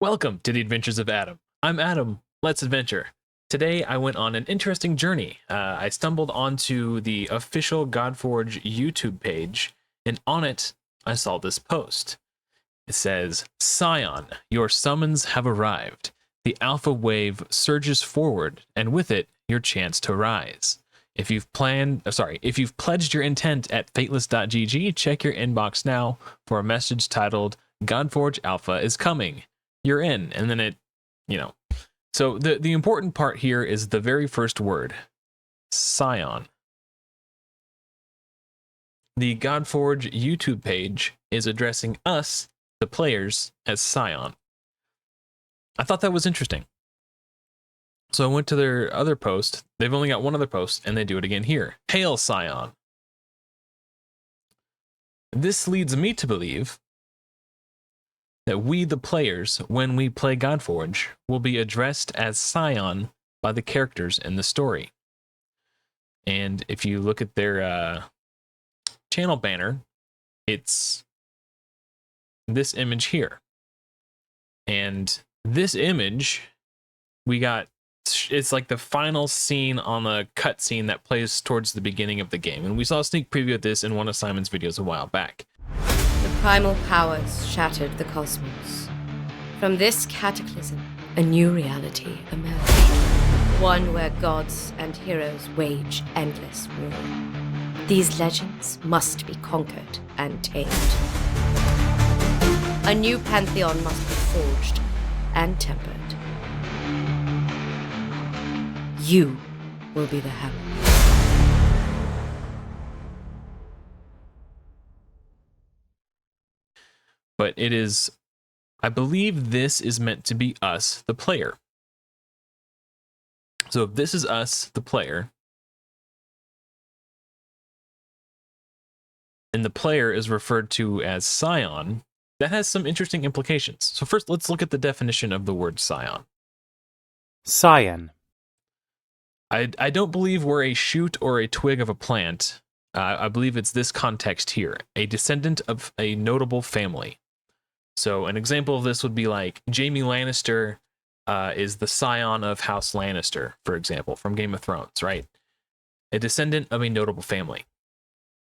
Welcome to the Adventures of Adam. I'm Adam. Let's adventure. Today I went on an interesting journey. I stumbled onto the official Godforge YouTube page, and on it I saw this post. It says, "SCION, your summons have arrived. The alpha wave surges forward, and with it, your chance to rise. If you've pledged your intent at fateless.gg, check your inbox now for a message titled, Godforge Alpha is coming. You're in." And then so the important part here is the very first word, SCION. The Godforge YouTube page is addressing us, the players, as SCION. I thought that was interesting. So I went to their other post. They've only got one other post, and they do it again here. Hail SCION. This leads me to believe that we, the players, when we play Godforge, will be addressed as SCION by the characters in the story. And if you look at their channel banner, it's this image here. And this image, it's like the final scene on the cutscene that plays towards the beginning of the game. And we saw a sneak preview of this in one of Simon's videos a while back. The primal powers shattered the cosmos. From this cataclysm, a new reality emerged. One where gods and heroes wage endless war. These legends must be conquered and tamed. A new pantheon must be forged and tempered. You will be the herald. But it is, I believe this is meant to be us, the player. So if this is us, the player, and the player is referred to as SCION, that has some interesting implications. So first, let's look at the definition of the word SCION. SCION. I don't believe we're a shoot or a twig of a plant. I believe it's this context here, a descendant of a notable family. So an example of this would be like Jaime Lannister is the scion of House Lannister, for example, from Game of Thrones, right? A descendant of a notable family.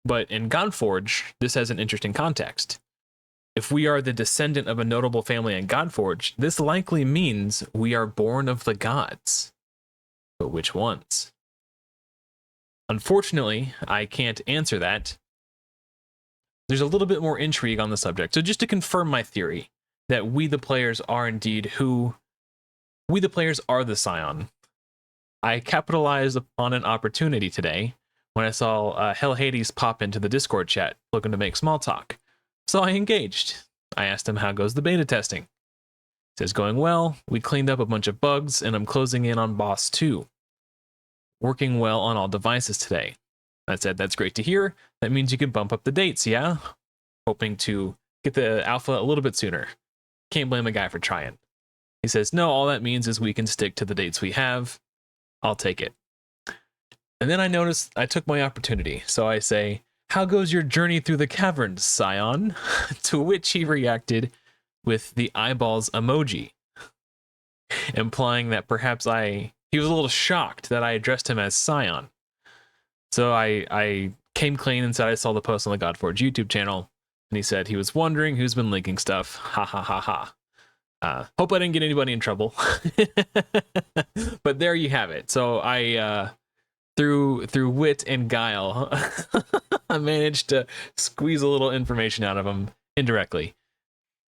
But in Godforge, this has an interesting context. If we are the descendant of a notable family in Godforge, this likely means we are born of the gods. But which ones? Unfortunately, I can't answer that. There's a little bit more intrigue on the subject. So just to confirm my theory that we the players are indeed we the players are the SCION, I capitalized upon an opportunity today when I saw Hell Hades pop into the Discord chat looking to make small talk. So I engaged. I asked him how goes the beta testing. He says going well, we cleaned up a bunch of bugs, and I'm closing in on boss 2. Working well on all devices today. I said, that's great to hear. That means you can bump up the dates, yeah? Hoping to get the alpha a little bit sooner. Can't blame a guy for trying. He says, no, all that means is we can stick to the dates we have. I'll take it. And then I noticed I took my opportunity. So I say, how goes your journey through the caverns, SCION? To which he reacted with the eyeballs emoji, implying that perhaps he was a little shocked that I addressed him as SCION. So I came clean and said I saw the post on the Godforge YouTube channel, and he said he was wondering who's been linking stuff. Ha ha ha ha. Hope I didn't get anybody in trouble. But there you have it. So I through wit and guile, I managed to squeeze a little information out of him indirectly.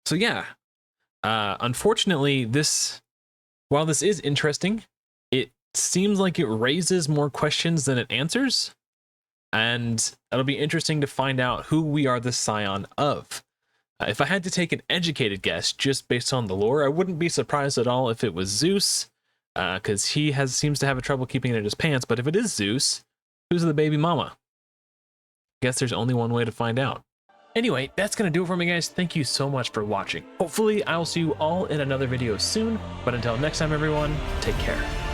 So yeah, unfortunately, while this is interesting, it seems like it raises more questions than it answers, and it'll be interesting to find out who we are the SCION of. If I had to take an educated guess just based on the lore, I wouldn't be surprised at all if it was Zeus, because he seems to have trouble keeping it in his pants. But if it is Zeus, who's the baby mama? Guess there's only one way to find out. Anyway, that's going to do it for me, guys. Thank you so much for watching. Hopefully, I will see you all in another video soon. But until next time, everyone, take care.